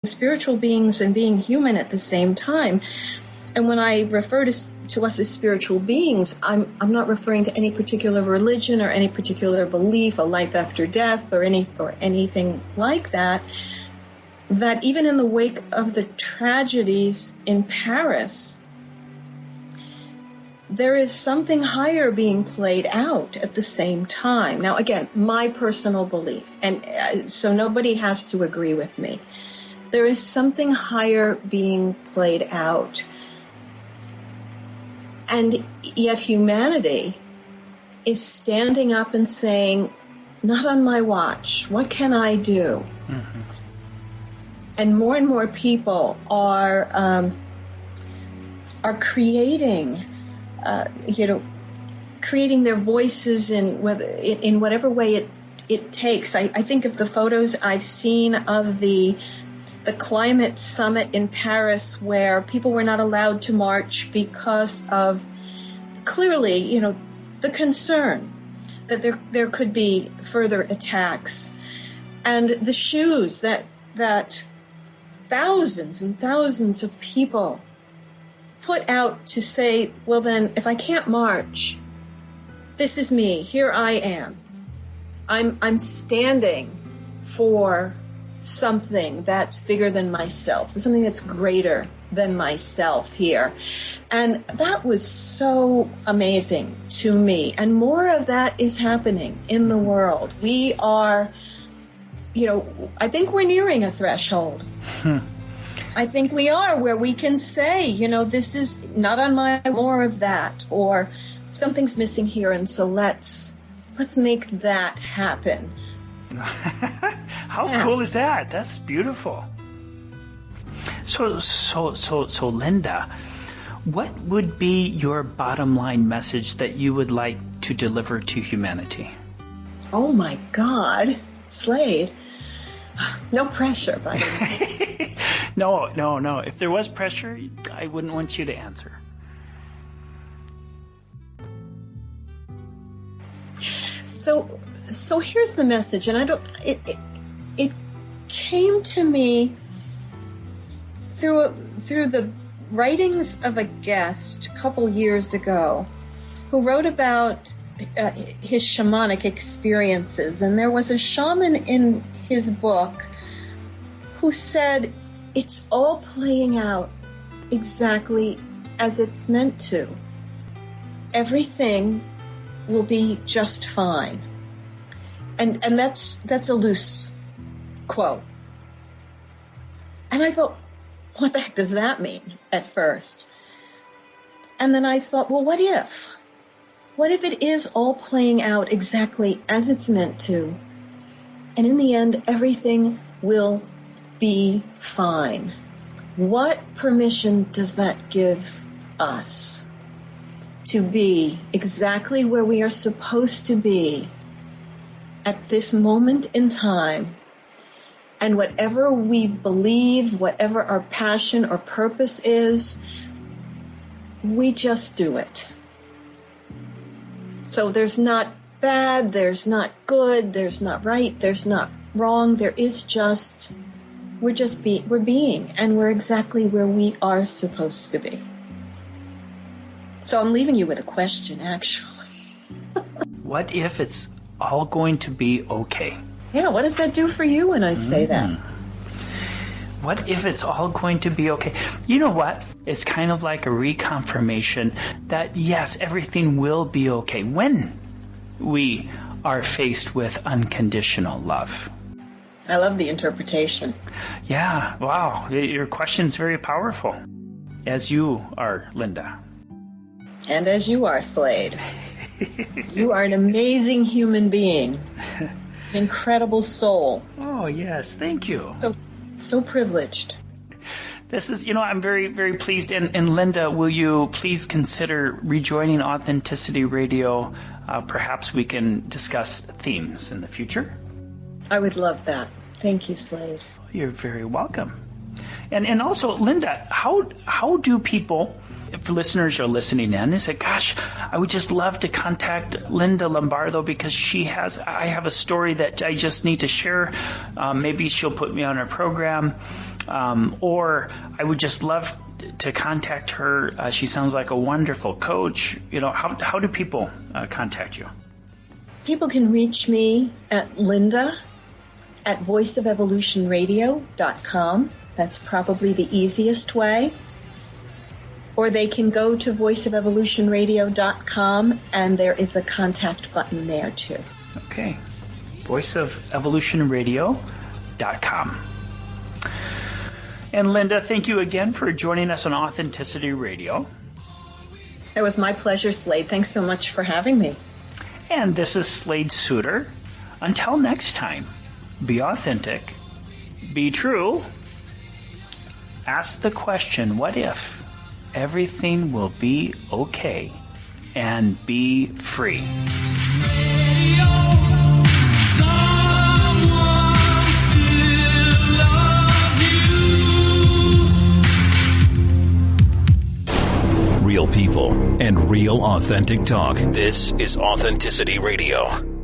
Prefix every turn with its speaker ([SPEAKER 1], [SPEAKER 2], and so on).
[SPEAKER 1] spiritual beings and being human at the same time. And when I refer to us as spiritual beings, I'm not referring to any particular religion or any particular belief, a life after death or anything like that. That even in the wake of the tragedies in Paris, there is something higher being played out at the same time. Now, again, my personal belief, and so nobody has to agree with me. There is something higher being played out. And yet humanity is standing up and saying, not on my watch. What can I do? Mm-hmm. And more people are creating, creating their voices in whatever way it takes. I think of the photos I've seen of the climate summit in Paris, where people were not allowed to march because of clearly, the concern that there could be further attacks, and the shoes that thousands and thousands of people put out to say, well then, if I can't march, this is me. Here I am. I'm standing for something that's bigger than myself, something that's greater than myself here. And that was so amazing to me. And more of that is happening in the world. We are, I think we're nearing a threshold. I think we are, where we can say, this is not on my, more of that, or something's missing here, and so let's make that happen.
[SPEAKER 2] How cool is that? That's beautiful. So Linda, what would be your bottom line message that you would like to deliver to humanity?
[SPEAKER 1] Oh my God, Slade. No pressure, by the way.
[SPEAKER 2] No. If there was pressure, I wouldn't want you to answer.
[SPEAKER 1] So here's the message, and it came to me through the writings of a guest a couple years ago who wrote about his shamanic experiences. And there was a shaman in his book who said, it's all playing out exactly as it's meant to. Everything will be just fine. And that's a loose quote. And I thought, what the heck does that mean at first? And then I thought, well, what if? What if it is all playing out exactly as it's meant to? And in the end, everything will be fine. What permission does that give us to be exactly where we are supposed to be at this moment in time? And whatever we believe, whatever our passion or purpose is, we just do it. So there's not bad, there's not good, there's not right, there's not wrong. There is just, we're being, and we're exactly where we are supposed to be. So I'm leaving you with a question, actually.
[SPEAKER 2] What if it's all going to be okay?
[SPEAKER 1] Yeah, what does that do for you when I say that?
[SPEAKER 2] What if it's all going to be okay? You know what? It's kind of like a reconfirmation that, yes, everything will be okay when we are faced with unconditional love.
[SPEAKER 1] I love the interpretation.
[SPEAKER 2] Yeah, wow. Your question's very powerful, as you are, Linda.
[SPEAKER 1] And as you are, Slade. You are an amazing human being. An incredible soul.
[SPEAKER 2] Oh, yes. Thank you.
[SPEAKER 1] So privileged.
[SPEAKER 2] This is, I'm very, very pleased. And Linda, will you please consider rejoining Authenticity Radio? Perhaps we can discuss themes in the future.
[SPEAKER 1] I would love that. Thank you, Slade.
[SPEAKER 2] You're very welcome. And also, Linda, how do people, if listeners are listening in, they say, gosh, I would just love to contact Linda Lombardo because I have a story that I just need to share. Maybe she'll put me on her program. or I would just love to contact her. She sounds like a wonderful coach. How do people contact you?
[SPEAKER 1] People can reach me at linda@voiceofevolutionradio.com. That's probably the easiest way. Or they can go to voiceofevolutionradio.com, and there is a contact button there too.
[SPEAKER 2] Okay. voiceofevolutionradio.com. And Linda, thank you again for joining us on Authenticity Radio.
[SPEAKER 1] It was my pleasure, Slade. Thanks so much for having me.
[SPEAKER 2] And this is Slade Suter. Until next time, be authentic, be true, ask the question, what if? Everything will be okay, and be free.
[SPEAKER 3] Real people and real authentic talk. This is Authenticity Radio.